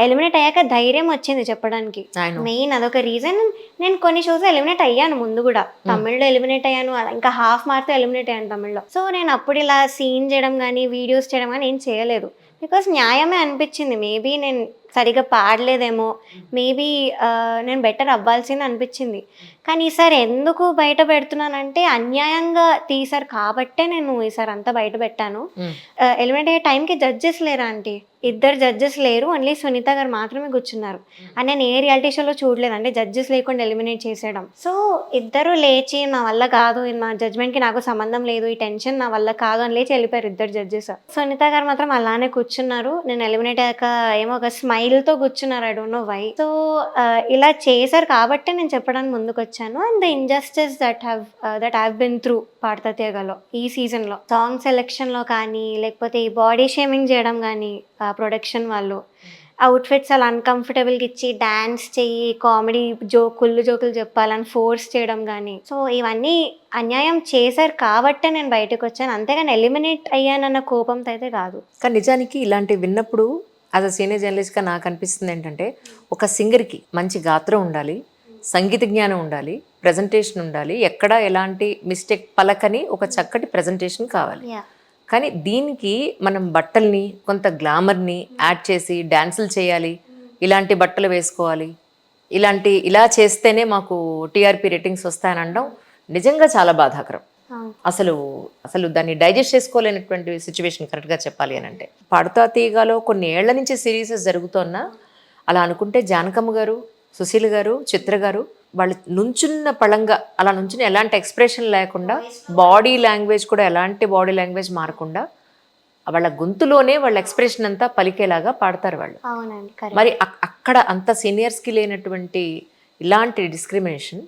Eliminate అయ్యాక ధైర్యం వచ్చింది చెప్పడానికి. మెయిన్ అదొక రీజన్. నేను కొన్ని షోస్ ఎలిమినేట్ అయ్యాను ముందు కూడా. తమిళ్లో ఎలిమినేట్ అయ్యాను, ఇంకా హాఫ్ మార్క్తో ఎలిమినేట్ అయ్యాను తమిళ్లో. సో నేను అప్పుడు ఇలా సీన్ చేయడం కానీ వీడియోస్ చేయడం కానీ ఏం చేయలేదు. బికాస్ న్యాయమే అనిపించింది. మేబీ నేను సరిగా పాడలేదేమో, మేబీ నేను బెటర్ అవ్వాల్సింది అనిపించింది. కానీ ఈసారి ఎందుకు బయట పెడుతున్నానంటే అన్యాయంగా తీసారు కాబట్టే నేను ఈసారి అంతా బయట పెట్టాను. ఎలిమినేట్ అయ్యే టైంకి జడ్జెస్ లేరా ఆంటీ? 2 జడ్జెస్ లేరు, ఓన్లీ సునీత గారు మాత్రమే కూర్చున్నారు. అని నేను ఏ రియాలిటీ షోలో చూడలేదు, అంటే జడ్జెస్ లేకుండా ఎలిమినేట్ చేసేయడం. సో ఇద్దరు లేచి నా వల్ల కాదు, నా జడ్జ్మెంట్కి నాకు సంబంధం లేదు, ఈ టెన్షన్ నా వల్ల కాదు అని లేచి వెళ్ళిపోయారు 2 జడ్జెస్. సునీత గారు మాత్రం అలానే కూర్చున్నారు. నేను ఎలిమినేట్ అయ్యాక ఏమో ఒక స్మైల్తో కూర్చున్నారు, I don't know why. So ఇలా చేశారు కాబట్టే నేను చెప్పడానికి ముందుకు వచ్చాను. And the injustice that have been through పాడతా తీయగలో ఈ సీజన్లో సాంగ్ సెలెక్షన్లో కానీ, లేకపోతే ఈ బాడీ షేమింగ్ చేయడం కానీ, ప్రొడక్షన్ వాళ్ళు అవుట్ఫిట్స్ అలా అన్కంఫర్టబుల్గా ఇచ్చి డ్యాన్స్ చెయ్యి, కామెడీ కుళ్ళు జోకులు చెప్పాలని ఫోర్స్ చేయడం కానీ, సో ఇవన్నీ అన్యాయం చేశారు కాబట్టే నేను బయటకు వచ్చాను, అంతేగాని ఎలిమినేట్ అయ్యానన్న కోపంతో అయితే కాదు. కానీ నిజానికి ఇలాంటివి విన్నప్పుడు యాజ్ అ సీనియర్ జర్నలిస్ట్గా నాకు అనిపిస్తుంది ఏంటంటే, ఒక సింగర్కి మంచి గాత్రం ఉండాలి, సంగీత జ్ఞానం ఉండాలి, ప్రజెంటేషన్ ఉండాలి, ఎక్కడ ఎలాంటి మిస్టేక్ పలకని ఒక చక్కటి ప్రజెంటేషన్ కావాలి. కానీ దీనికి మనం బట్టల్ని కొంత గ్లామర్ని యాడ్ చేసి డ్యాన్సులు చేయాలి, ఇలాంటి బట్టలు వేసుకోవాలి, ఇలా చేస్తేనే మాకు టీఆర్పీ రేటింగ్స్ వస్తాయని అనడం నిజంగా చాలా బాధాకరం. అసలు దాన్ని డైజెస్ట్ చేసుకోలేనటువంటి సిచ్యువేషన్ కరెక్ట్గా చెప్పాలి అని అంటే. పాడుతా తీయగాలో కొన్ని ఏళ్ల నుంచి సిరీస్ జరుగుతున్నా అలా అనుకుంటే జానకమ్మ గారు, సుశీల్ గారు, చిత్ర గారు వాళ్ళు నుంచున్న పళంగా అలా నుంచుని ఎలాంటి ఎక్స్ప్రెషన్ లేకుండా, బాడీ లాంగ్వేజ్ కూడా ఎలాంటి బాడీ లాంగ్వేజ్ మారకుండా వాళ్ళ గొంతులోనే వాళ్ళ ఎక్స్ప్రెషన్ అంతా పలికేలాగా పాడతారు వాళ్ళు. మరి అక్కడ అంత సీనియర్స్కి లేనటువంటి ఇలాంటి డిస్క్రిమినేషన్,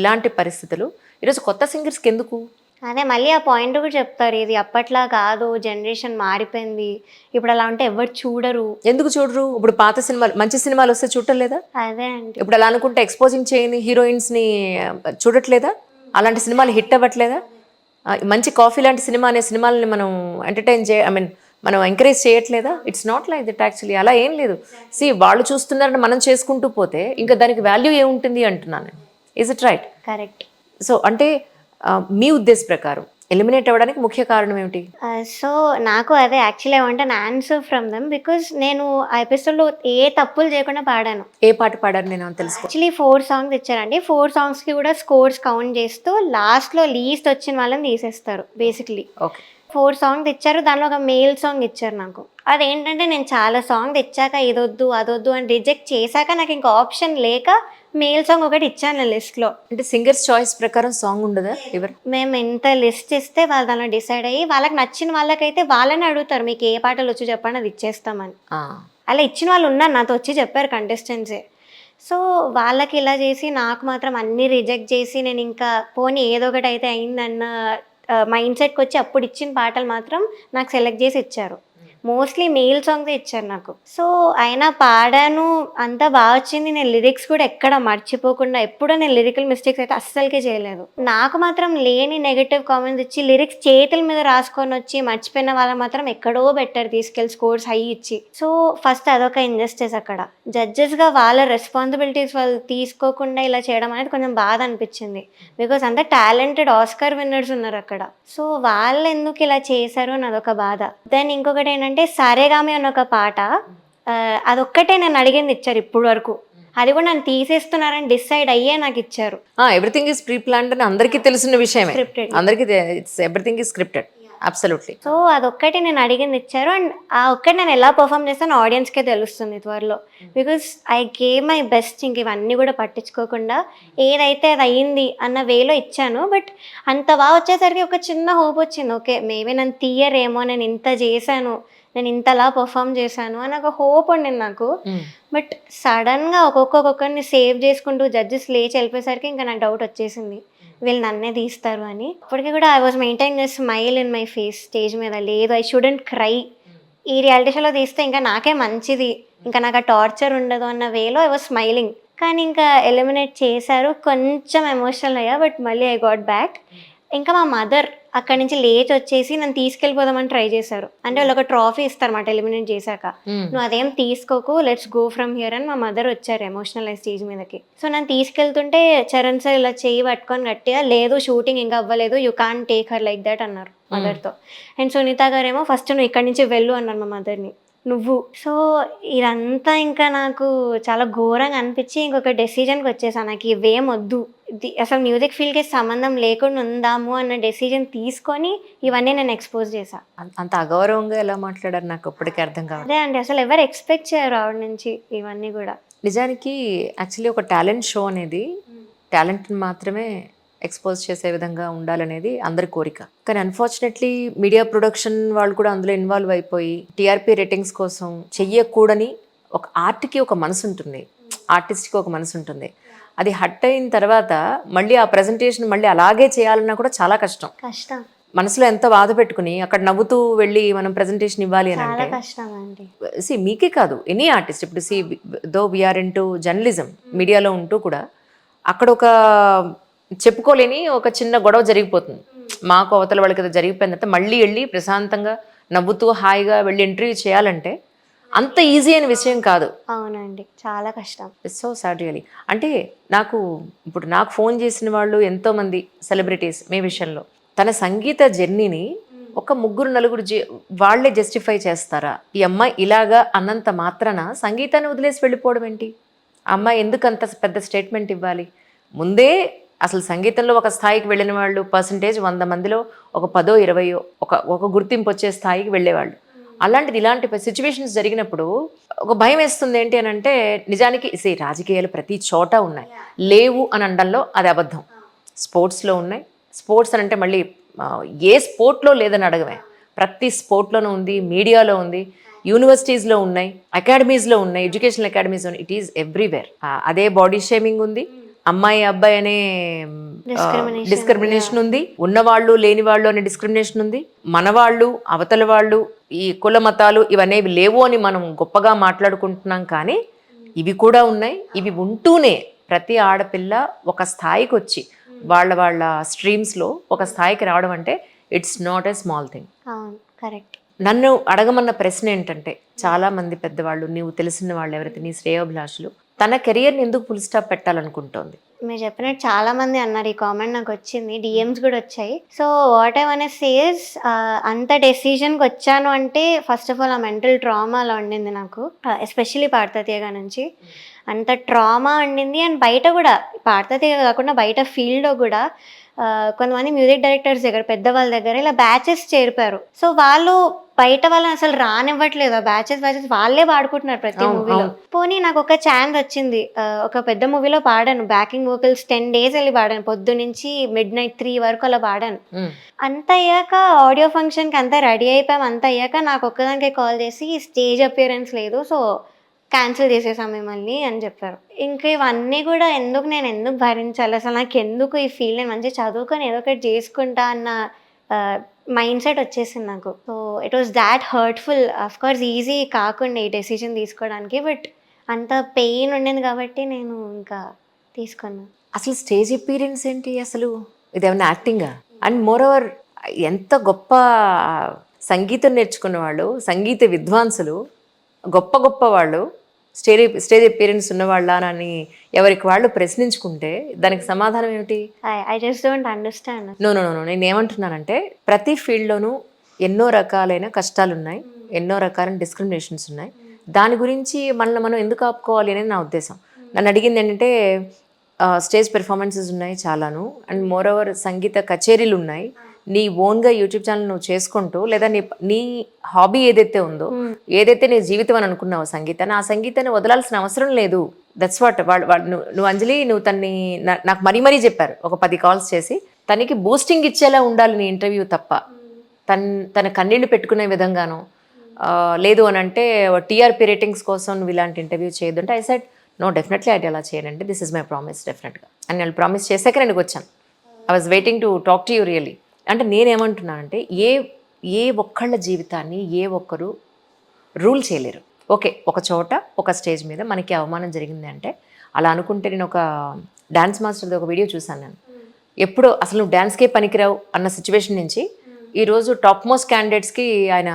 ఇలాంటి పరిస్థితులు ఈరోజు కొత్త సింగర్స్కి ఎందుకు? అదే మళ్ళీ ఆ పాయింట్ కూడా చెప్తారు, ఇది అప్పట్లా కాదు, జనరేషన్ మారిపోయింది, ఇప్పుడు అలా ఉంటే ఎవరు చూడరు. ఎందుకు చూడరు? ఇప్పుడు పాత సినిమాలు, మంచి సినిమాలు వస్తే చూడలేదా? అదే అండి, ఇప్పుడు అలా అనుకుంటే ఎక్స్పోజింగ్ చేయని హీరోయిన్స్ని చూడట్లేదా? అలాంటి సినిమాలు హిట్ అవ్వట్లేదా? మంచి కాఫీ లాంటి సినిమా అనే సినిమాలని మనం ఎంటర్టైన్ మనం ఎంకరేజ్ చేయట్లేదా? It's not like that actually. అలా ఏం లేదు. వాళ్ళు చూస్తున్నారని మనం చేసుకుంటూ పోతే ఇంకా దానికి వాల్యూ ఏముంటుంది అంటున్నాను. Is it right? Correct. So అంటే మీ ఉద్దేశ ప్రకారం ఎలిమినేట్ అవ్వడానికి ముఖ్య కారణం ఏమిటి? సో నాకు అదే actually I want an answer from them, because నేను ఆ ఎపిసోడ్లో ఏ తప్పులు చేయకుండా పాడాను. ఏ పాట పాడారు నేను తెలుసు. యాక్చువల్లీ 4 సాంగ్స్ ఇచ్చారండి. 4 సాంగ్స్కి కూడా స్కోర్స్ కౌంట్ చేస్తూ లాస్ట్లో లీస్ట్ వచ్చిన వాళ్ళని తీసేస్తారు బేసిక్లీ. ఓకే, 4 సాంగ్స్ ఇచ్చారు, దానిలో ఒక మేల్ సాంగ్ ఇచ్చారు నాకు. అదేంటంటే నేను చాలా సాంగ్ ఇచ్చాక ఇదొద్దు అదొద్దు అని రిజెక్ట్ చేశాక నాకు ఇంకా ఆప్షన్ లేక మేల్ సాంగ్ ఒకటి ఇచ్చాను లిస్ట్లో. అంటే సింగర్స్ చాయిస్ ప్రకారం సాంగ్ ఉండదా? ఎవరు మేము ఎంత లిస్ట్ ఇస్తే వాళ్ళు దానిలో డిసైడ్ అయ్యి వాళ్ళకి నచ్చిన వాళ్ళకైతే వాళ్ళని అడుగుతారు, మీకు ఏ పాటలు వచ్చి చెప్పండి అది ఇచ్చేస్తామని. అలా ఇచ్చిన వాళ్ళు ఉన్నారు, నాతో వచ్చి చెప్పారు కంటెస్టెంట్సే. సో వాళ్ళకి ఇలా చేసి నాకు మాత్రం అన్నీ రిజెక్ట్ చేసి నేను ఇంకా పోనీ ఏదో ఒకటి అయితే అయిందన్న మైండ్ సెట్కి వచ్చి అప్పుడు ఇచ్చిన పాటలు మాత్రం నాకు సెలెక్ట్ చేసి ఇచ్చారు. మోస్ట్లీ మేల్ సాంగ్సే ఇచ్చారు నాకు. సో అయినా పాడాను, అంతా బాగా వచ్చింది. నేను లిరిక్స్ కూడా ఎక్కడ మర్చిపోకుండా, ఎప్పుడూ నేను లిరికల్ మిస్టేక్స్ అయితే అస్సలకే చేయలేదు. నాకు మాత్రం లేని నెగటివ్ కామెంట్స్ ఇచ్చి లిరిక్స్ చేతుల మీద రాసుకొని వచ్చి మర్చిపోయిన వాళ్ళకి మాత్రం ఎక్కడో బెటర్ తీసుకెళ్ళి స్కోర్స్ హై ఇచ్చి. సో ఫస్ట్ అదొక ఇంజస్టిస్. అక్కడ జడ్జెస్గా వాళ్ళ రెస్పాన్సిబిలిటీస్ వాళ్ళు తీసుకోకుండా ఇలా చేయడం అనేది కొంచెం బాధ అనిపించింది. బికాస్ అంత టాలెంటెడ్ ఆస్కర్ విన్నర్స్ ఉన్నారు అక్కడ. సో వాళ్ళు ఎందుకు ఇలా చేశారు అని అదొక బాధ. దెన్ ఇంకొకటి ఏంటంటే సరేగామి అన్న ఒక పాట, అదొక్కటే నేను అడిగింది ఇచ్చారు ఇప్పుడు వరకు. అది కూడా నన్ను తీసేస్తున్నారని డిసైడ్ అయ్యే నాకు ఇచ్చారు. ఎవ్రీథింగ్ ఈజ్ ప్రీ ప్లాన్డ్ అని అందరికీ తెలిసిన విషయమే. అందరికీ everything is scripted. Absolutely. So అదొక్కటి నేను అడిగింది ఇచ్చారు. అండ్ ఆ ఒక్కటి నేను ఎలా పర్ఫామ్ చేస్తాను ఆడియన్స్కే తెలుస్తుంది త్వరలో. Because I gave my best. ఇంక ఇవన్నీ కూడా పట్టించుకోకుండా ఏదైతే అది అయ్యింది అన్న వేలో ఇచ్చాను. బట్ అంత బాగా వచ్చేసరికి ఒక చిన్న హోప్ వచ్చింది, ఓకే మేబీ నన్ను తీయరేమో, నేను ఇంత చేశాను, నేను ఇంతలా పర్ఫామ్ చేశాను అని ఒక హోప్ ఉండింది నాకు. బట్ సడన్గా ఒక్కొక్కరిని సేవ్ చేసుకుంటూ జడ్జెస్ లేచి వెళ్ళిపోయేసరికి ఇంకా నాకు డౌట్ వచ్చేసింది, వీళ్ళు నన్నే తీస్తారు అని. అప్పటికి కూడా I was maintain the smile in my face stage మీద. లేదు, ఐ షుడెంట్ క్రై, ఈ రియాలిటీ షోలో తీస్తే ఇంకా నాకే మంచిది, ఇంకా నాకు ఆ టార్చర్ ఉండదు అన్న వేలో ఐ వాజ్ స్మైలింగ్. కానీ ఇంకా ఎలిమినేట్ చేశారు, కొంచెం ఎమోషనల్ అయ్యా, బట్ మళ్ళీ ఐ గాట్ బ్యాక్. ఇంకా మా మదర్ అక్కడి నుంచి లేచి వచ్చేసి నన్ను తీసుకెళ్ళిపోదామని ట్రై చేశారు. అంటే వాళ్ళు ఒక ట్రాఫీ ఇస్తారన్నమాట ఎలిమినేట్ చేశాక. నువ్వు అదేం తీసుకోకు, లెట్స్ గో ఫ్రమ్ హియర్ అని మా మదర్ వచ్చారు ఎమోషనల్ అయ్యి స్టేజ్ మీదకి. సో నన్ను తీసుకెళ్తుంటే చరణ్ సార్ ఇలా చెయ్యి పట్టుకొని గట్టిగా, లేదు షూటింగ్ ఇంకా అవ్వలేదు, you can take her like that అన్నారు మదర్తో. అండ్ సునీత గారేమో ఫస్ట్ నువ్వు ఇక్కడి నుంచి వెళ్ళు అన్నారు మా మదర్ని, నువ్వు. సో ఇదంతా ఇంకా నాకు చాలా ఘోరంగా అనిపించి ఇంకొక డెసిజన్కి వచ్చేసాను, నాకు ఇవేం వద్దు, అసలు మ్యూజిక్ ఫీల్డ్కి సంబంధం లేకుండా ఉందాము అన్న డెసిజన్ తీసుకొని ఇవన్నీ నేను ఎక్స్పోజ్ చేశా. అంత అగౌరవంగా ఎలా మాట్లాడారు నాకు ఇప్పటికీ అర్థం కాదు. అదే అండి, అసలు ఎవరు ఎక్స్పెక్ట్ చేయరు ఆవిడ నుంచి ఇవన్నీ కూడా. నిజానికి యాక్చువల్లీ ఒక టాలెంట్ షో అనేది టాలెంట్ని మాత్రమే ఎక్స్పోజ్ చేసే విధంగా ఉండాలనేది అందరి కోరిక. కానీ అన్ఫార్చునేట్లీ మీడియా ప్రొడక్షన్ వాళ్ళు కూడా అందులో ఇన్వాల్వ్ అయిపోయి టీఆర్పీ రేటింగ్స్ కోసం చెయ్యకూడని, ఒక ఆర్ట్కి ఒక మనసు ఉంటుంది, ఆర్టిస్ట్కి ఒక మనసు ఉంటుంది, అది హట్ అయిన తర్వాత మళ్ళీ ఆ ప్రజెంటేషన్ మళ్ళీ అలాగే చేయాలన్నా కూడా చాలా కష్టం. మనసులో ఎంత బాధ పెట్టుకుని అక్కడ నవ్వుతూ వెళ్ళి మనం ప్రజెంటేషన్ ఇవ్వాలి అని అంటే సి మీకే కాదు ఎనీ ఆర్టిస్ట్. ఇప్పుడు see though we're into journalism, మీడియాలో ఉంటూ కూడా అక్కడ ఒక చెప్పుకోలేని ఒక చిన్న గొడవ జరిగిపోతుంది, మాకు అవతల వాళ్ళకి అది జరిగిపోయిందంటే మళ్ళీ వెళ్ళి ప్రశాంతంగా నవ్వుతూ హాయిగా వెళ్ళి ఇంటర్వ్యూ చేయాలంటే అంత ఈజీ అయిన విషయం కాదు. అవునండి, చాలా కష్టం. It's so sad really. అంటే నాకు ఫోన్ చేసిన వాళ్ళు ఎంతోమంది సెలబ్రిటీస్ మీ విషయంలో తన సంగీత జర్నీని ఒక 3-4 వాళ్ళే జస్టిఫై చేస్తారా, ఈ అమ్మాయి ఇలాగా అన్నంత మాత్రాన సంగీతాన్ని వదిలేసి వెళ్ళిపోవడం ఏంటి, ఆ అమ్మాయి ఎందుకు అంత పెద్ద స్టేట్మెంట్ ఇవ్వాలి. ముందే అసలు సంగీతంలో ఒక స్థాయికి వెళ్ళిన వాళ్ళు పర్సంటేజ్ 100 మందిలో ఒక 10-20 ఒక గుర్తింపు వచ్చే స్థాయికి వెళ్ళేవాళ్ళు. అలాంటిది ఇలాంటి సిచ్యువేషన్స్ జరిగినప్పుడు ఒక భయం వేస్తుంది. ఏంటి అని అంటే నిజానికి రాజకీయాలు ప్రతి చోట ఉన్నాయి, లేవు అని అనడంలో అది అబద్ధం. స్పోర్ట్స్లో ఉన్నాయి, స్పోర్ట్స్ అని అంటే మళ్ళీ ఏ స్పోర్ట్లో లేదని అడగమే, ప్రతి స్పోర్ట్లోనూ ఉంది, మీడియాలో ఉంది, యూనివర్సిటీస్లో ఉన్నాయి, అకాడమీస్లో ఉన్నాయి, ఎడ్యుకేషనల్ అకాడమీస్ ఉన్నాయి, ఇట్ ఈస్ ఎవ్రీవేర్. అదే బాడీ షేమింగ్ ఉంది, అమ్మాయి అబ్బాయి అనే డిస్క్రిమినేషన్ ఉంది, ఉన్నవాళ్ళు లేని వాళ్ళు అనే డిస్క్రిమినేషన్ ఉంది, మనవాళ్ళు అవతల వాళ్ళు ఈ కుల మతాలు ఇవనేవి లేవు అని మనం గొప్పగా మాట్లాడుకుంటున్నాం, కానీ ఇవి కూడా ఉన్నాయి. ఇవి ఉంటూనే ప్రతి ఆడపిల్ల ఒక స్థాయికి వచ్చి వాళ్ళ స్ట్రీమ్స్లో ఒక స్థాయికి రావడం అంటే it's not a small thing. Correct. నన్ను అడగమన్న ప్రశ్న ఏంటంటే, చాలా మంది పెద్దవాళ్ళు, నీవు తెలిసిన వాళ్ళు ఎవరైతే నీ శ్రేయోభిలాషులు తన కెరియర్ని ఎందుకు ఫుల్ స్టాప్ పెట్టాలనుకుంటోంది? మీరు చెప్పినట్టు చాలా మంది అన్నారు, ఈ కామెంట్ నాకు వచ్చింది, డిఎమ్స్ కూడా వచ్చాయి. So what I want says, అంత డెసిషన్కి వచ్చాను అంటే ఫస్ట్ ఆఫ్ ఆల్ ఆ మెంటల్ ట్రామా అలా ఉండింది నాకు, ఎస్పెషల్లీ పాడతా తీయగా నుంచి అంత ట్రామా ఉండింది. అండ్ బయట కూడా పాడతా తీయగా కాకుండా బయట ఫీల్డ్లో కూడా కొంతమంది మ్యూజిక్ డైరెక్టర్స్ దగ్గర, పెద్దవాళ్ళ దగ్గర ఇలా బ్యాచెస్ చేరిపారు. సో వాళ్ళు బయట వాళ్ళని అసలు రానివ్వట్లేదు, ఆ బ్యాచెస్ వాళ్ళే పాడుకుంటున్నారు ప్రతి మూవీలో. పోనీ నాకు ఒక ఛాన్స్ వచ్చింది, ఒక పెద్ద మూవీలో పాడాను, బ్యాకింగ్ వోకల్స్ 10 days వెళ్ళి పాడాను, పొద్దు నుంచి midnight 3 వరకు అలా పాడాను. అంత అయ్యాక ఆడియో ఫంక్షన్కి అంతా రెడీ అయిపోయాం, అంత అయ్యాక నాకు ఒక్కదానికే కాల్ చేసి స్టేజ్ అపియరెన్స్ లేదు, సో క్యాన్సిల్ చేసేసాం మిమ్మల్ని అని చెప్పారు. ఇంకా ఇవన్నీ కూడా నేను ఎందుకు భరించాలి, అసలు నాకు ఎందుకు ఈ ఫీల్డ్, నేను మంచిగా చదువుకొని ఏదో ఒకటి చేసుకుంటా అన్న మైండ్ సెట్ వచ్చేసింది నాకు. So it was that hurtful. Of course easy కాకుండా ఈ డెసిషన్ తీసుకోవడానికి, బట్ అంత పెయిన్ ఉండేది కాబట్టి నేను ఇంకా తీసుకున్నాను. అసలు స్టేజ్ అపీరెన్స్ ఏంటి అసలు, ఇదేమన్నా యాక్టింగా? అండ్ మోర్ ఓవర్ ఎంత గొప్ప సంగీతం నేర్చుకున్న వాళ్ళు, సంగీత విద్వాంసులు, గొప్ప వాళ్ళు స్టేజ్ అపీరెన్స్ ఉన్నవాళ్ళ అని ఎవరికి వాళ్ళు ప్రశ్నించుకుంటే దానికి సమాధానం ఏమిటి? I just don't understand. No, నేను ఏమంటున్నానంటే ప్రతి ఫీల్డ్లోనూ ఎన్నో రకాలైన కష్టాలు ఉన్నాయి, ఎన్నో రకాలైన డిస్క్రిమినేషన్స్ ఉన్నాయి. దాని గురించి మనం ఎందుకు ఆపుకోవాలి అనేది నా ఉద్దేశం. నన్ను అడిగింది ఏంటంటే స్టేజ్ పెర్ఫార్మెన్సెస్ ఉన్నాయి చాలాను, అండ్ మోర్ ఓవర్ సంగీత కచేరీలు ఉన్నాయి, నీ ఓన్గా యూట్యూబ్ ఛానల్ నువ్వు చేసుకుంటూ, లేదా నీ హాబీ ఏదైతే ఉందో, ఏదైతే నీ జీవితం అని అనుకున్నావో సంగీతాన్ని, ఆ సంగీతాన్ని వదలాల్సిన అవసరం లేదు. దట్స్ వాట్ నువ్వు అంజలి, నువ్వు నాకు మరీ చెప్పారు ఒక 10 calls చేసి, తనకి బూస్టింగ్ ఇచ్చేలా ఉండాలి నీ ఇంటర్వ్యూ తప్ప తన కన్నీళ్లు పెట్టుకునే విధంగానో లేదు అని అంటే టీఆర్పీ రేటింగ్స్ కోసం నువ్వు ఇలాంటి ఇంటర్వ్యూ చేయొద్దు అంటే I said no, definitely I అలా చేయనండి, దిస్ ఇస్ మై ప్రామిస్ డెఫినెట్గా అని నేను ప్రామిస్ చేశాక నేను వచ్చాను. I was waiting to talk to you really. అంటే నేనేమంటున్నానంటే ఏ ఒక్కళ్ళ జీవితాన్ని ఏ ఒక్కరు రూల్ చేయలేరు. ఓకే, ఒక చోట ఒక స్టేజ్ మీద మనకి అవమానం జరిగింది అంటే అలా అనుకుంటే, నేను ఒక డాన్స్ మాస్టర్ది ఒక వీడియో చూసాను. నేను ఎప్పుడో అసలు నువ్వు డ్యాన్స్కే పనికిరావు అన్న సిచ్యువేషన్ నుంచి ఈరోజు టాప్ మోస్ట్ క్యాండిడేట్స్కి ఆయన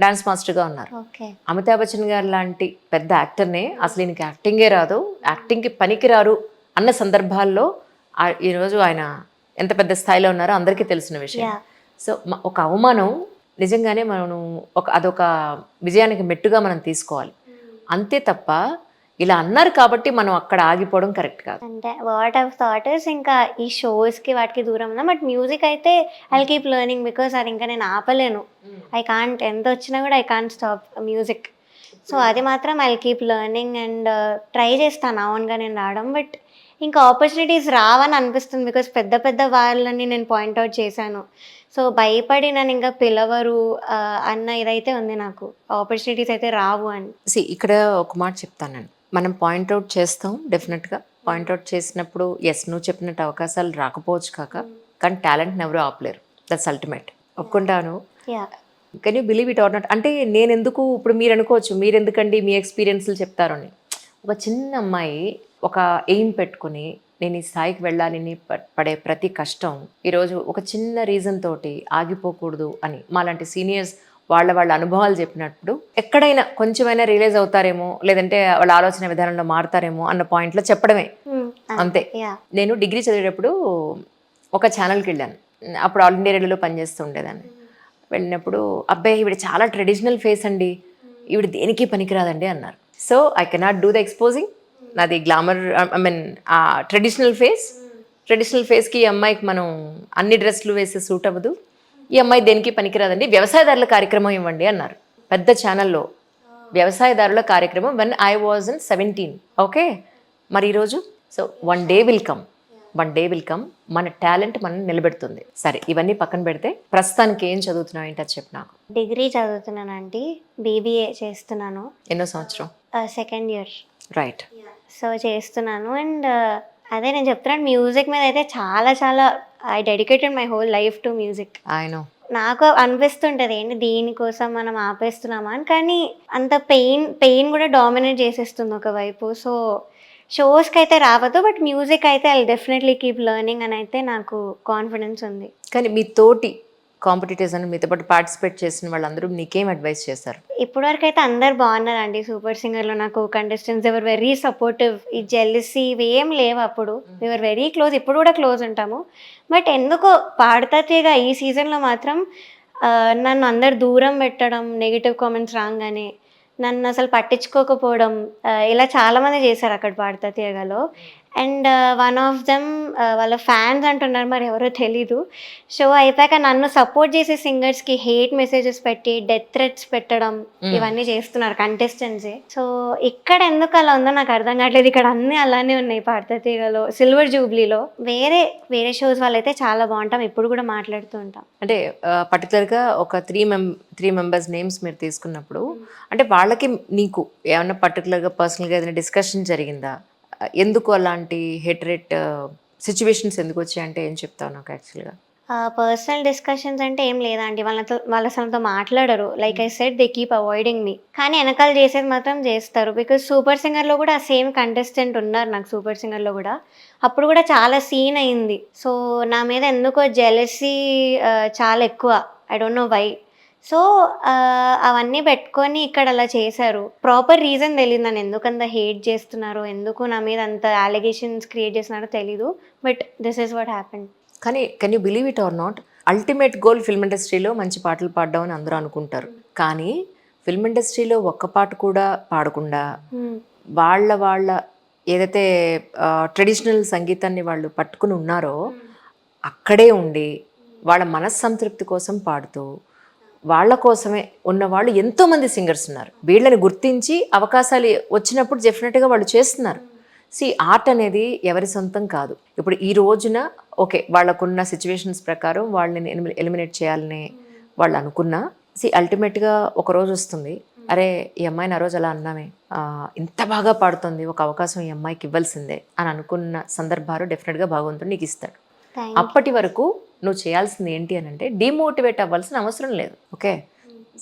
డాన్స్ మాస్టర్గా ఉన్నారు. ఓకే. అమితాబ్ బచ్చన్ గారు లాంటి పెద్ద యాక్టర్నే అసలు ఈయనకి యాక్టింగే రాదు, యాక్టింగ్కి పనికిరారు అన్న సందర్భాల్లో ఈరోజు ఆయన ఎంత పెద్ద స్థాయిలో ఉన్నారో అందరికీ తెలిసిన విషయం. సో ఒక అవమానం నిజంగానే మనం అదొక విజయానికి మెట్టుగా మనం తీసుకోవాలి, అంతే తప్ప ఇలా అన్నారు కాబట్టి మనం అక్కడ ఆగిపోవడం కరెక్ట్ కాదు. అంటే వాట్ ఐ థాట్ ఇస్ ఇంకా ఈ షోస్కి వాటికి దూరం ఉన్నా, బట్ మ్యూజిక్ అయితే ఐ కీప్ లెర్నింగ్ బికాస్ అది ఇంకా నేను ఆపలేను. ఐ కాంట్, ఎంత వచ్చినా కూడా I can't stop music. So అది మాత్రం I keep learning and try చేస్తాను ఓన్గా నేను రావడం. బట్ ఇంకా ఆపర్చునిటీస్ రావని అనిపిస్తుంది బికాస్ పెద్ద పెద్ద వాళ్ళని నేను పాయింట్అవుట్ చేశాను. సో భయపడి నన్ను ఇంకా పిలవరు అన్న ఇదైతే ఉంది నాకు, ఆపర్చునిటీస్ అయితే రావు అని. ఇక్కడ ఒక మాట చెప్తాను నేను, మనం పాయింట్అవుట్ చేస్తాం డెఫినెట్గా. పాయింట్అవుట్ చేసినప్పుడు ఎస్ నువ్వు చెప్పినట్టు అవకాశాలు రాకపోవచ్చు కానీ టాలెంట్ని ఎవరు ఆపలేరు, దట్స్ అల్టిమేట్. ఒప్పుకుంటాను. Can you believe it or not? అంటే నేను ఎందుకు, ఇప్పుడు మీరు అనుకోవచ్చు మీరు ఎందుకండి మీ ఎక్స్పీరియన్స్లు చెప్తారు అని. ఒక చిన్న అమ్మాయి ఒక ఎయిమ్ పెట్టుకుని నేను ఈ స్థాయికి వెళ్ళాలని పడే ప్రతి కష్టం ఈరోజు ఒక చిన్న రీజన్ తోటి ఆగిపోకూడదు అని మాలాంటి సీనియర్స్ వాళ్ళ అనుభవాలు చెప్పినప్పుడు ఎక్కడైనా కొంచెమైనా రియలైజ్ అవుతారేమో, లేదంటే వాళ్ళ ఆలోచన విధానంలో మారుతారేమో అన్న పాయింట్లో చెప్పడమే, అంతే. నేను డిగ్రీ చదివేటప్పుడు ఒక ఛానల్కి వెళ్ళాను. అప్పుడు ఆల్ ఇండియా రేడియోలో పనిచేస్తూ ఉండేదాన్ని. వెళ్ళినప్పుడు అబ్బాయి ఈవిడ చాలా ట్రెడిషనల్ ఫేస్ అండి, ఈవిడ దేనికి పనికిరాదండి అన్నారు. So I cannot do the exposing. నాది గ్లామర్, ఐ మీన్ ఆ ట్రెడిషనల్ ఫేస్కి ఈ అమ్మాయికి మనం అన్ని డ్రెస్సులు వేసి సూట్ అవ్వదు, ఈ అమ్మాయి దేనికి పనికిరాదండి, వ్యవసాయదారుల కార్యక్రమం ఇవ్వండి అన్నారు. పెద్ద ఛానల్లో వ్యవసాయదారుల కార్యక్రమం when I was in 17. Okay, మరి ఈరోజు so one day will come మన టాలెంట్ మనం నిలబెడుతుంది. సరే ఇవన్నీ పక్కన పెడితే ప్రస్తుతానికి ఏం చదువుతున్నావు ఏంటి అది చెప్పు నాకు. డిగ్రీ చదువుతున్నానండి, BBA చేస్తున్నాను. ఎన్నో సంవత్సరం? Second year. రైట్. సో చేస్తున్నాను అండ్ అదే నేను చెప్తున్నాను, మ్యూజిక్ మీద అయితే చాలా చాలా I dedicated my whole life to music. నాకు అనిపిస్తుంటుంది ఏంటి దీనికోసం మనం ఆపేస్తున్నామా అని, కానీ అంత పెయిన్ కూడా డామినేట్ చేసేస్తుంది ఒకవైపు. సో షోస్కి అయితే రావద్దు, బట్ మ్యూజిక్ అయితే ఐ డెఫినెట్లీ కీప్ లెర్నింగ్ అని అయితే నాకు కాన్ఫిడెన్స్ ఉంది. కానీ మీ తోటి కాంపిటీటర్స్ అని మీతో పాటు పార్టిసిపేట్ చేసిన వాళ్ళందరూ నీకేం అడ్వైస్ చేస్తారు? ఇప్పటివరకు అయితే అందరు బాగున్నారండి. సూపర్ సింగర్లో నాకు కంటెస్టెంట్స్ ఎవర్ వెరీ సపోర్టివ్. ఈ జెల్లసీ ఇవి ఏం లేవు అప్పుడు, వీఆర్ వెరీ క్లోజ్, ఇప్పుడు కూడా క్లోజ్ ఉంటాము. బట్ ఎందుకో పాడతా తీయగా ఈ సీజన్లో మాత్రం నన్ను అందరు దూరం పెట్టడం, నెగిటివ్ కామెంట్స్ రాగానే నన్ను అసలు పట్టించుకోకపోవడం, ఇలా చాలామంది చేశారు అక్కడ పాడతా తీయగాలో. అండ్ వన్ ఆఫ్ దెమ్ వాళ్ళ ఫ్యాన్స్ అంటున్నారు, మరి ఎవరో తెలీదు. షో అయిపోయాక నన్ను సపోర్ట్ చేసే సింగర్స్కి హేట్ మెసేజెస్ పెట్టి డెత్ థ్రెట్స్ పెట్టడం ఇవన్నీ చేస్తున్నారు కంటెస్టెంట్సే. సో ఇక్కడ ఎందుకు అలా ఉందో నాకు అర్థం కావట్లేదు. ఇక్కడ అన్నీ అలానే ఉన్నాయి పాడతా తీగలో, సిల్వర్ జూబ్లీలో. వేరే షోస్ వాళ్ళైతే చాలా బాగుంటాం, ఇప్పుడు కూడా మాట్లాడుతూ ఉంటాం. అంటే పర్టికులర్గా ఒక త్రీ మెంబర్స్ నేమ్స్ మీరు తీసుకున్నప్పుడు అంటే వాళ్ళకి నీకు ఏమన్నా పర్టికులర్గా పర్సనల్గా ఏదైనా డిస్కషన్ జరిగిందా? ఎందుకు అలాంటి హెట్రేట్ సిచ్యువేషన్స్ ఎందుకు వచ్చాయంటే ఏం చెప్తావు నాకు? యాక్చువల్గా పర్సనల్ డిస్కషన్స్ అంటే ఏం లేదండి, వాళ్ళ అసలుతో మాట్లాడరు. Like I said they keep avoiding me, కానీ వెనకాల చేసేది మాత్రం చేస్తారు. బికాజ్ సూపర్ సింగర్లో కూడా సేమ్ కంటెస్టెంట్ ఉన్నారు నాకు, సూపర్ సింగర్లో కూడా అప్పుడు కూడా చాలా సీన్ అయింది. సో నా మీద ఎందుకో జెలసీ చాలా ఎక్కువ, I don't know why. So అవన్నీ పెట్టుకొని ఇక్కడ అలా చేశారు. ప్రాపర్ రీజన్ తెలియదు, నన్ను ఎందుకు అంత హేట్ చేస్తున్నారో, ఎందుకు నా మీద అంత అలిగేషన్స్ క్రియేట్ చేస్తున్నారో తెలీదు. But this is what happened. కానీ can you believe it or not, ultimate goal film ఇండస్ట్రీలో మంచి పాటలు పాడడం అని అందరూ అనుకుంటారు. కానీ ఫిల్మ్ ఇండస్ట్రీలో ఒక్క పాట కూడా పాడకుండా వాళ్ళ ఏదైతే ట్రెడిషనల్ సంగీతాన్ని వాళ్ళు పట్టుకుని ఉన్నారో అక్కడే ఉండి వాళ్ళ మనస్సంతృప్తి కోసం పాడుతూ వాళ్ళ కోసమే ఉన్నవాళ్ళు ఎంతోమంది సింగర్స్ ఉన్నారు. వీళ్ళని గుర్తించి అవకాశాలు వచ్చినప్పుడు డెఫినెట్గా వాళ్ళు చేస్తున్నారు. ఆర్ట్ అనేది ఎవరి సొంతం కాదు. ఇప్పుడు ఈ రోజున ఓకే వాళ్ళకున్న సిచ్యువేషన్స్ ప్రకారం వాళ్ళని ఎలిమినేట్ చేయాలని వాళ్ళు అనుకున్నా అల్టిమేట్గా ఒక రోజు వస్తుంది, అరే ఈ అమ్మాయిని ఆ రోజు అలా అన్నామే, ఇంత బాగా పాడుతుంది, ఒక అవకాశం ఈ అమ్మాయికి ఇవ్వాల్సిందే అని అనుకున్న సందర్భాలు డెఫినెట్గా భగవంతుడు నీకు ఇస్తాడు. అప్పటి వరకు నువ్వు చేయాల్సింది ఏంటి అని అంటే డిమోటివేట్ అవ్వాల్సిన అవసరం లేదు. ఓకే,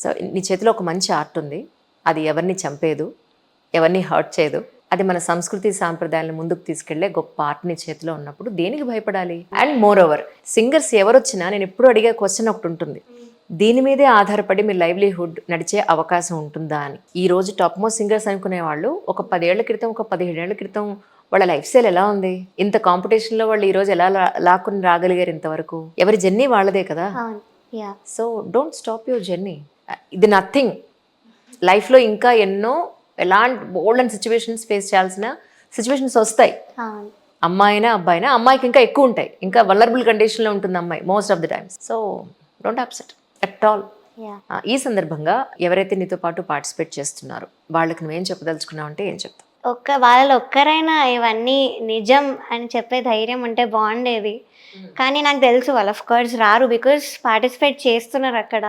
సో నీ చేతిలో ఒక మంచి ఆర్ట్ ఉంది, అది ఎవరిని చంపేదు, ఎవరిని హర్ట్ చేయదు, అది మన సంస్కృతి సాంప్రదాయాలను ముందుకు తీసుకెళ్లే గొప్ప ఆర్ట్ నీ చేతిలో ఉన్నప్పుడు దేనికి భయపడాలి? అండ్ మోర్ ఓవర్ సింగర్స్ ఎవరొచ్చినా నేను ఎప్పుడు అడిగే క్వశ్చన్ ఒకటి ఉంటుంది, దీని మీదే ఆధారపడి మీ లైవ్లీహుడ్ నడిచే అవకాశం ఉంటుందా అని. ఈ రోజు టాప్ మోస్ట్ సింగర్స్ అనుకునే వాళ్ళు ఒక 10 ఏళ్ల క్రితం, ఒక 15 ఏళ్ల క్రితం వాళ్ళ లైఫ్ స్టైల్ ఎలా ఉంది? ఇంత కాంపిటీషన్లో వాళ్ళు ఈ రోజు ఎలా లాక్కుని రాగలిగారు ఇంతవరకు? ఎవరి జర్నీ వాళ్ళదే కదా. అవును. Yeah. So don't stop your journey. ఇది నథింగ్. లైఫ్లో ఇంకా ఎన్నో ఎలాంటి బోల్డ్ అండ్ సిచ్యువేషన్స్ ఫేస్ చేయాల్సిన సిచ్యువేషన్స్ వస్తాయి. అవును. అమ్మాయినా అబ్బాయినా, అమ్మాయికి ఇంకా ఎక్కువ ఉంటాయి, ఇంకా వల్నరబుల్ కండిషన్లో ఉంటుంది అమ్మాయి most of the times. So don't upset at all. Yeah. ఈ సందర్భంగా ఎవరైతే నీతో పాటు పార్టిసిపేట్ చేస్తున్నారో వాళ్ళకి నువ్వేం చెప్పదలుచుకున్నావు అంటే ఏం చెప్తావు? వాళ్ళలో ఒక్కరైనా ఇవన్నీ నిజం అని చెప్పే ధైర్యం ఉంటే బాగుండేది. కానీ నాకు తెలుసు వాళ్ళు ఆఫ్ కోర్స్ రారు, బికాస్ పార్టిసిపేట్ చేస్తున్నారు అక్కడ.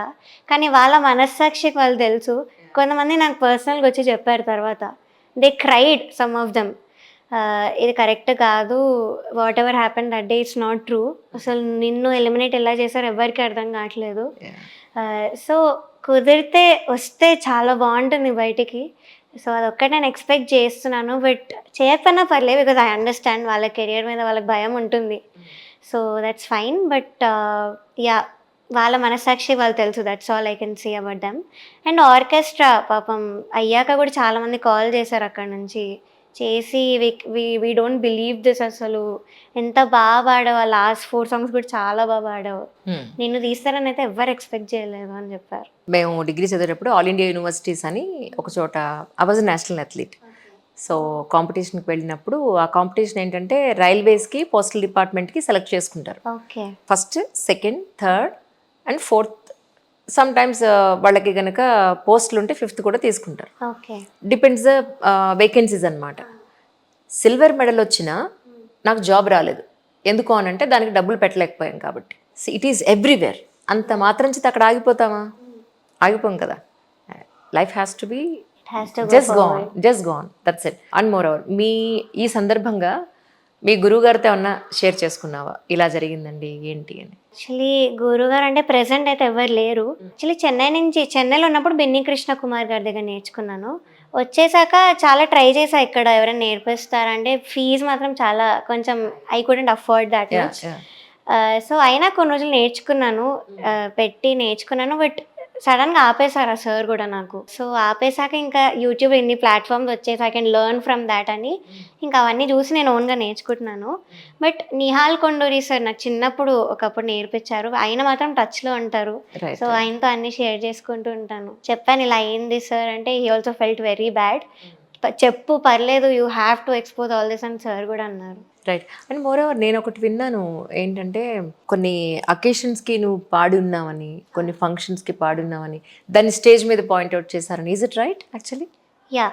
కానీ వాళ్ళ మనస్సాక్షికి వాళ్ళు తెలుసు. కొంతమంది నాకు పర్సనల్గా వచ్చి చెప్పారు తర్వాత, they cried some of them, ఇది కరెక్ట్ కాదు, what ever happen that day it's not true, అసలు నిన్ను ఎలిమినేట్ ఎలా చేశారు ఎవరికి అర్థం కావట్లేదు. సో కుదిరితే వస్తే చాలా బాగుంటుంది బయటికి. సో అదొక్కటి నేను ఎక్స్పెక్ట్ చేస్తున్నాను. బట్ చేయకపోయినా పర్లేదు, బికాజ్ ఐ అండర్స్టాండ్ వాళ్ళ కెరియర్ మీద వాళ్ళకి భయం ఉంటుంది. So that's fine. But yeah, వాళ్ళ మనస్సాక్షి వాళ్ళు తెలుసు. That's all I can see about them. And orchestra పాపం అయ్యాక కూడా చాలామంది కాల్ చేశారు అక్కడ నుంచి, చేసి వీ డోంట్ బిలీవ్ దిస్, అసలు ఎంత బాగా పాడావు, లాస్ట్ 4 songs కూడా చాలా బాగా పాడావు, నిన్ను తీస్తారని అయితే ఎవ్వరు ఎక్స్పెక్ట్ చేయలేదు అని చెప్పారు. మేము డిగ్రీ చదివేటప్పుడు ఆల్ ఇండియా యూనివర్సిటీస్ అని ఒక చోట I was national athlete. So కాంపిటీషన్కి వెళ్ళినప్పుడు ఆ కాంపిటీషన్ ఏంటంటే రైల్వేస్కి, పోస్టల్ డిపార్ట్మెంట్కి సెలెక్ట్ చేసుకుంటారు. Okay. First, second, third and fourth. Some times వాళ్ళకి కనుక పోస్టులు ఉంటే 5th కూడా తీసుకుంటారు. ఓకే. డిపెండ్స్ ద వేకెన్సీస్ అనమాట. సిల్వర్ మెడల్ వచ్చినా నాకు జాబ్ రాలేదు. ఎందుకు అని అంటే దానికి డబ్బులు పెట్టలేకపోయాం కాబట్టి. It is everywhere. అంత మాత్రం చేత అక్కడ ఆగిపోతామా? ఆగిపోం కదా. Life has to be just gone, that's it. And moreover ఈ సందర్భంగా మీ గురువు గారితో ఏమన్నా షేర్ చేసుకున్నావా, ఇలా జరిగిందండి ఏంటి అని? యాక్చువల్లీ గురుగారు అంటే ప్రెసెంట్ అయితే ఎవరు లేరు. యాక్చువల్లీ చెన్నైలో ఉన్నప్పుడు బెన్నీ కృష్ణ కుమార్ గారి దగ్గర నేర్చుకున్నాను. వచ్చేసాక చాలా ట్రై చేసా ఇక్కడ ఎవరైనా నేర్పిస్తారంటే ఫీజు మాత్రం చాలా కొంచెం I couldn't afford that much. So అయినా కొన్ని రోజులు నేర్చుకున్నాను, పెట్టి నేర్చుకున్నాను. బట్ సడన్గా ఆపేశారు ఆ సార్ కూడా నాకు. సో ఆపేశాక ఇంకా యూట్యూబ్ ఇన్ని ప్లాట్ఫామ్స్ వచ్చేసి I can learn from that అని ఇంకా అవన్నీ చూసి నేను ఓన్గా నేర్చుకుంటున్నాను. బట్ నిహాల్ కొండూరి సార్ నాకు చిన్నప్పుడు ఒకప్పుడు నేర్పించారు. ఆయన మాత్రం టచ్లో ఉంటారు. సో ఆయనతో అన్నీ షేర్ చేసుకుంటూ ఉంటాను. చెప్పాను ఇలా అయింది సార్ అంటే he also felt very bad. చెప్పు పర్లేదు, you have to expose all this అని సార్ కూడా అన్నారు. రైట్. అండ్ మోర్ ఓవర్ నేను ఒకటి విన్నాను ఏంటంటే, కొన్ని అకేషన్స్కి నువ్వు పాడున్నావని, కొన్ని ఫంక్షన్స్కి పాడున్నావని, దాన్ని స్టేజ్ మీద పాయింట్అవుట్ చేశారని. Is it right actually? Yeah,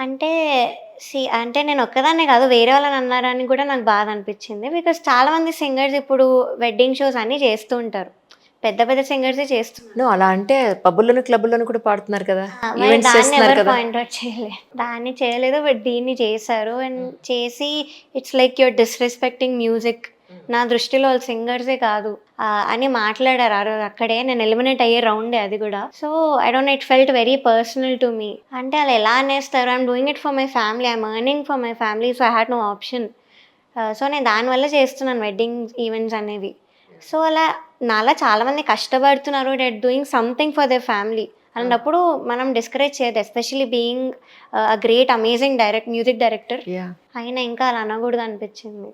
అంటే నేను ఒక్కదాన్నే కాదు, వేరే వాళ్ళని అన్నారని కూడా నాకు బాధ అనిపించింది. బికాస్ చాలామంది సింగర్స్ ఇప్పుడు వెడ్డింగ్ షోస్ అన్నీ చేస్తూ ఉంటారు, పెద్ద పెద్ద సింగర్సే చేస్తున్నారు. అలా అంటే పబ్బుల్లోను, క్లబ్బుల్లోను కూడా పాడుతున్నారు కదా, దాన్ని ఎవరు పాయింట్అవుట్ చేయలేదు. దాన్ని చేయలేదు, బట్ దీన్ని చేశారు. అండ్ చేసి it's like your disrespecting music, నా దృష్టిలో వాళ్ళు సింగర్సే కాదు అని మాట్లాడారు ఆ రోజు అక్కడే. నేను ఎలిమినేట్ అయ్యే రౌండే అది కూడా. So I don't, it felt very personal to me. అంటే వాళ్ళు ఎలా అనేస్తారు, I'm doing it for my family, I'm earning for my family, so I had no option. So నేను దానివల్ల చేస్తున్నాను వెడ్డింగ్ ఈవెంట్స్ అనేవి. సో నాలా చాలామంది కష్టపడుతున్నారు, debt doing something for their family అన్నప్పుడు మనం డిస్కరేజ్ చేయదు. Especially being a great amazing music director అయినా ఇంకా అలా అనకూడదు అనిపించింది.